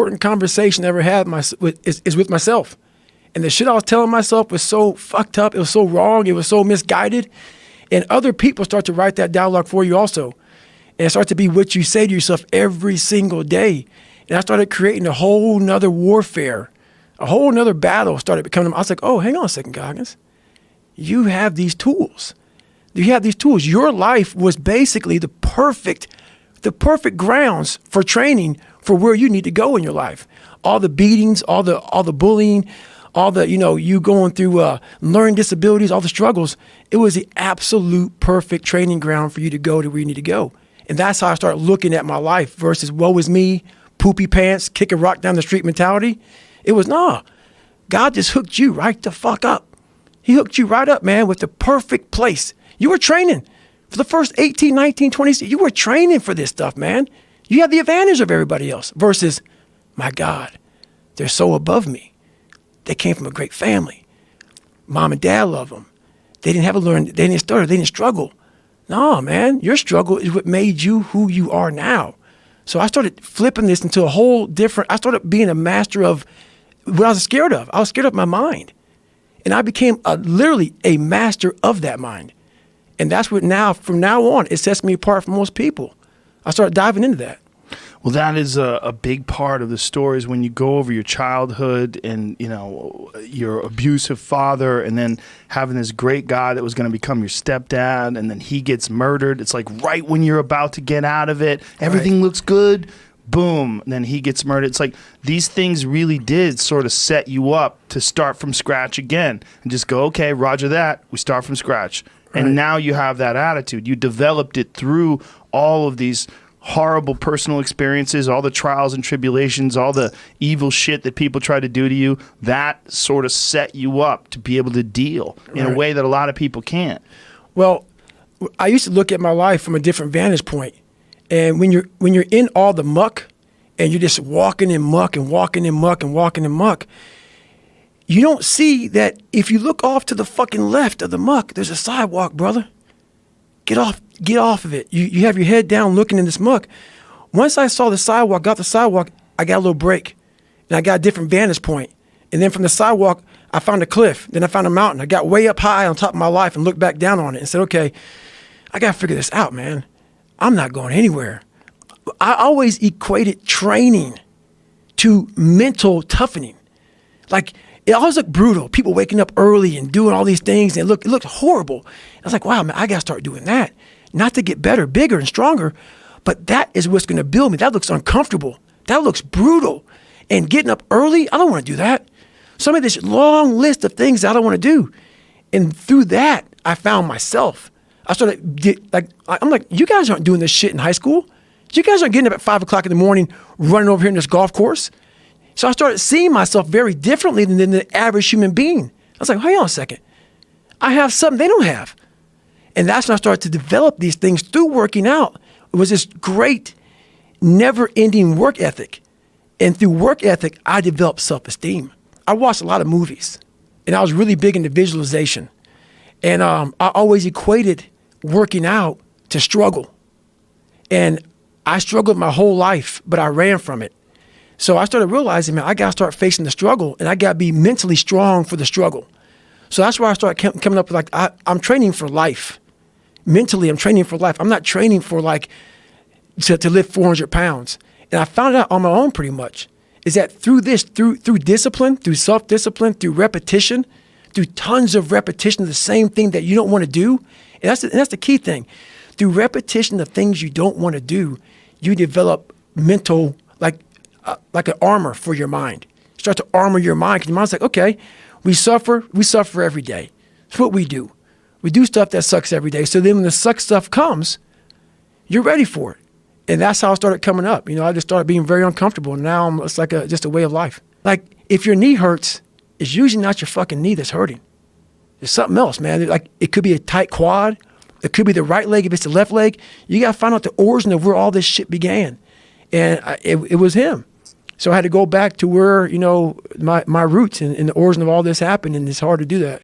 important conversation I ever had is with myself. And the shit I was telling myself was so fucked up. It was so wrong. It was so misguided. And other people start to write that dialogue for you also. And it starts to be what you say to yourself every single day. And I started creating a whole nother warfare, a whole nother battle started becoming. I was like, oh, hang on a second, Goggins. You have these tools. You have these tools. Your life was basically the perfect grounds for training for where you need to go in your life. All the beatings, all the bullying, all the, you going through learning disabilities, all the struggles. It was the absolute perfect training ground for you to go to where you need to go. And that's how I started looking at my life versus woe is me, poopy pants, kick a rock down the street mentality. It was, God just hooked you right the fuck up. He hooked you right up, man, with the perfect place. You were training for the first 18, 19, 20, you were training for this stuff, man. You had the advantage of everybody else versus, my God, they're so above me. They came from a great family. Mom and dad love them. They didn't have to learn, they didn't stutter, they didn't struggle. No, man, your struggle is what made you who you are now. So I started flipping this into a whole different, I started being a master of what I was scared of. I was scared of my mind. And I became literally a master of that mind. And that's what from now on, it sets me apart from most people. I started diving into that. Well, that is a big part of the stories when you go over your childhood and, your abusive father and then having this great guy that was going to become your stepdad and then he gets murdered. It's like right when you're about to get out of it, everything looks good. Boom. And then he gets murdered. It's like these things really did sort of set you up to start from scratch again and just go, okay, roger that. We start from scratch. Right. And now you have that attitude. You developed it through all of these horrible personal experiences, all the trials and tribulations, all the evil shit that people try to do to you. That sort of set you up to be able to deal in a way that a lot of people can't. Well, I used to look at my life from a different vantage point. And when you're in all the muck and you're just walking in muck and walking in muck and walking in muck, you don't see that if you look off to the fucking left of the muck, there's a sidewalk, brother. Get off of it. You have your head down looking in this muck. Once I saw the sidewalk, got the sidewalk, I got a little break. And I got a different vantage point. And then from the sidewalk, I found a cliff. Then I found a mountain. I got way up high on top of my life and looked back down on it and said, okay, I got to figure this out, man. I'm not going anywhere. I always equated training to mental toughening. Like, it always looked brutal. People waking up early and doing all these things, and it looked horrible. I was like, wow, man, I got to start doing that. Not to get better, bigger, and stronger, but that is what's going to build me. That looks uncomfortable. That looks brutal. And getting up early, I don't want to do that. So I made this long list of things that I don't want to do. And through that, I found myself. I started, I'm like, you guys aren't doing this shit in high school. You guys aren't getting up at 5 o'clock in the morning, running over here in this golf course. So I started seeing myself very differently than the average human being. I was like, hang on a second. I have something they don't have. And that's when I started to develop these things through working out. It was this great, never-ending work ethic. And through work ethic, I developed self-esteem. I watched a lot of movies, and I was really big into visualization. And I always equated working out to struggle. And I struggled my whole life, but I ran from it. So I started realizing, man, I got to start facing the struggle, and I got to be mentally strong for the struggle. So that's where I started coming up with, I'm training for life. Mentally, I'm training for life. I'm not training for, to lift 400 pounds. And I found out on my own pretty much, is that through discipline, through self-discipline, through repetition, through tons of repetition of the same thing that you don't want to do, and that's the key thing. Through repetition of things you don't want to do, you develop mental, like an armor for your mind. You start to armor your mind because your mind's like, okay, we suffer every day. It's what we do. We do stuff that sucks every day. So then when the suck stuff comes, you're ready for it. And that's how I started coming up. I just started being very uncomfortable. And now it's like just a way of life. Like if your knee hurts, it's usually not your fucking knee that's hurting. It's something else, man. It could be a tight quad. It could be the right leg if it's the left leg. You got to find out the origin of where all this shit began. And it was him. So I had to go back to where, my roots and the origin of all this happened, and it's hard to do that.